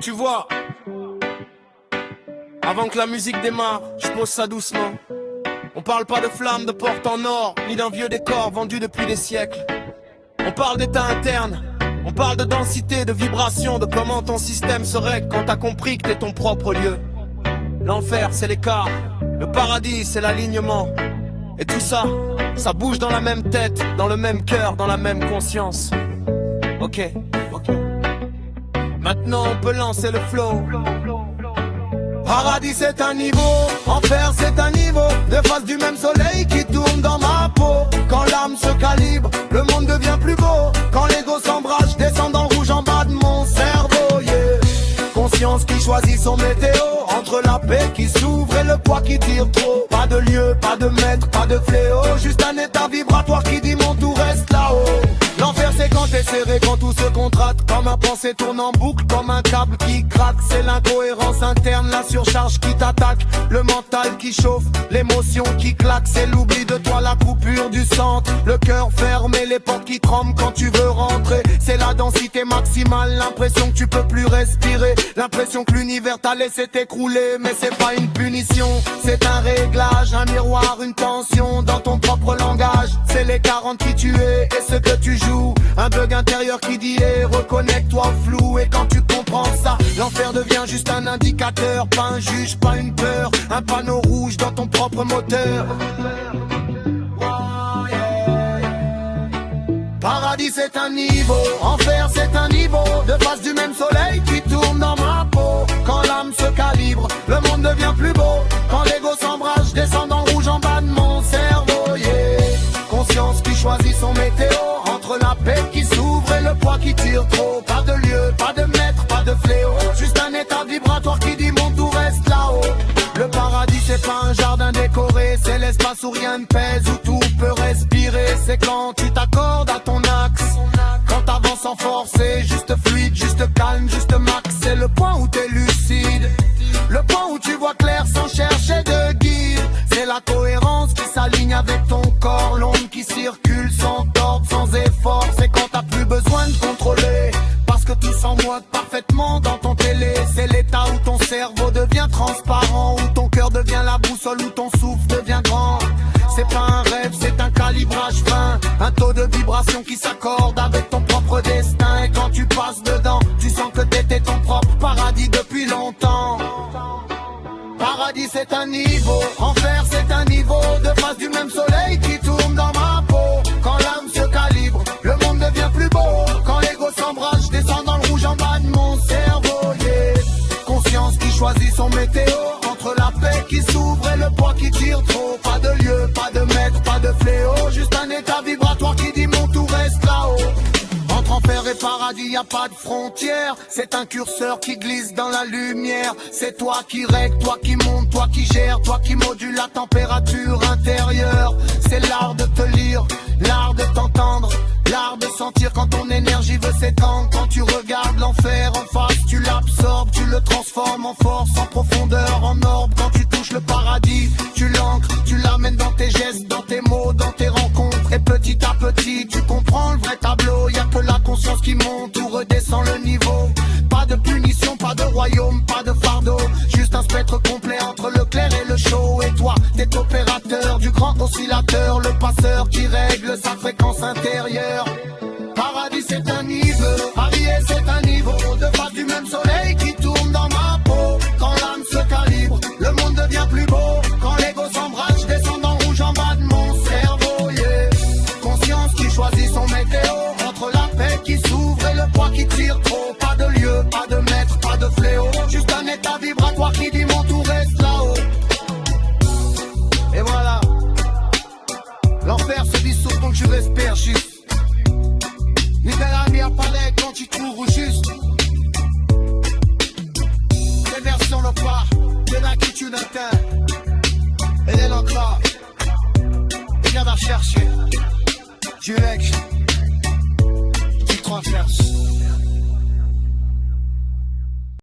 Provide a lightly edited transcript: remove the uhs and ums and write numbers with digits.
Tu vois, avant que la musique démarre, je pose ça doucement. On parle pas de flammes de porte en or, ni d'un vieux décor vendu depuis des siècles. On parle d'état interne, on parle de densité, de vibration, de comment ton système se règle quand t'as compris que t'es ton propre lieu. L'enfer c'est l'écart, le paradis c'est l'alignement. Et tout ça, ça bouge dans la même tête, dans le même cœur, dans la même conscience. Ok. Maintenant on peut lancer le flow. Paradis c'est un niveau, enfer c'est un niveau. Deux faces du même soleil qui tourne dans ma peau. Quand l'âme se calibre, le monde devient plus beau. Quand l'ego s'embrasse, descend dans le rouge en bas de mon cerveau, yeah. Conscience qui choisit son météo, entre la paix qui s'ouvre et le poids qui tire trop. Pas de lieu, pas de maître, pas de fléau, juste un état vibratoire qui dit mon tout reste là-haut. L'enfer c'est quand t'es serré, quand tout se contracte, quand ma pensée tourne en boucle, comme un câble qui craque. C'est l'incohérence interne, la surcharge qui t'attaque, le mental qui chauffe, l'émotion qui claque. C'est l'oubli de toi, la coupure du centre, le cœur fermé, les portes qui tremblent quand tu veux rentrer. C'est la densité maximale, l'impression que tu peux plus respirer, l'impression que l'univers t'a laissé t'écrouler. Mais c'est pas une punition, c'est un réglage, un miroir, une tension dans ton propre langage. C'est l'écart entre qui tu es et ce que tu joues, un bug intérieur qui dit hey, reconnecte-toi au flou. Et quand tu comprends ça, l'enfer devient juste un indicateur, pas un juge, pas une peur, un panneau rouge dans ton propre moteur. Paradis c'est un niveau, enfer c'est un niveau. Deux faces du même soleil qui tourne dans ma peau. Quand l'âme se calibre, le monde devient plus beau. Quand l'ego s'embrasse, je descends dans le rouge en bas de mon cerveau, yeah. Conscience qui choisit son météo, entre la paix qui s'ouvre et le poids qui tire trop. Pas de lieu, pas de maître, pas de fléau, juste un état vibratoire qui dit mon tout reste là-haut. Le paradis c'est pas un jardin décoré, c'est l'espace où rien ne pèse, où tout peut respirer. C'est quand tu t'accordes à ton axe, quand t'avances sans forcer, juste fluide, juste calme, juste max. C'est le point où t'es lucide, le point où tu vois clair sans chercher de guide. C'est la cohérence qui s'aligne avec ton corps, l'onde qui circule sans tordre, sans effort. C'est quand t'as plus besoin de contrôler, parce que tout s'emboîte parfaitement dans ton télé. C'est l'état où ton cerveau devient transparent, où ton cœur devient la boussole, où ton souffle devient grand. C'est pas un rêve, c'est un calibrage fin, un taux de vibration qui s'accorde avec ton propre destin. Et quand tu passes dedans, tu sens que t'étais ton propre paradis depuis longtemps. Paradis c'est un niveau, enfer c'est un niveau. Deux faces du même soleil qui tourne dans ma peau. Quand l'âme se calibre, le monde devient plus beau. Quand l'ego s'embrasse, je descends dans le rouge en bas de mon cerveau, yeah. Conscience qui choisit son météo, entre la paix qui s'ouvre et le poids qui tire trop. Pas de lieu, pas de maître, pas de fléau, juste un état vibratoire qui dit mon tout reste là-haut. Entre enfer et paradis, y a pas de frontière. C'est un curseur qui glisse dans la lumière. C'est toi qui règle, toi qui monte, toi qui gère, toi qui module la température intérieure. C'est l'art de te lire, l'art de t'entendre, l'art de sentir quand ton énergie veut s'étendre. Quand tu regardes l'enfer en face, tu l'absorbes, tu le transformes en force, en profondeur, en orbe. Quand tu touches le paradis, tu l'ancres, tu l'amènes dans tes gestes, dans tes mots, dans tes rencontres. Et petit à petit, tu comprends le vrai tableau. Y a que la conscience qui monte ou redescend le niveau. Pas de punition, pas de royaume, pas de fardeau, juste un spectre complet entre le clair et le chaud. Et toi, t'es opérateur du grand oscillateur, le passeur qui règle sa fréquence intérieure. Paradis c'est un niveau, Paris c'est un niveau. Deux faces du même soleil qui tourne dans ma peau. Quand l'âme se calibre, le monde devient plus beau. Quand l'ego s'embrasse, je descends dans le rouge en bas de mon cerveau, yeah. Conscience qui choisit son météo, entre la paix qui s'ouvre et le poids qui tire trop. Pas de lieu, pas de maître, pas de fléau, juste un état vibratoire qui dit mon tout reste là-haut. Et voilà, l'enfer se dissout donc je respire juste. Libérami à palais quand tu trouves juste. Les versions le pas, de la qui tu n'atteins. Et les encore, et viens la chercher. Tu règles, tu transverses.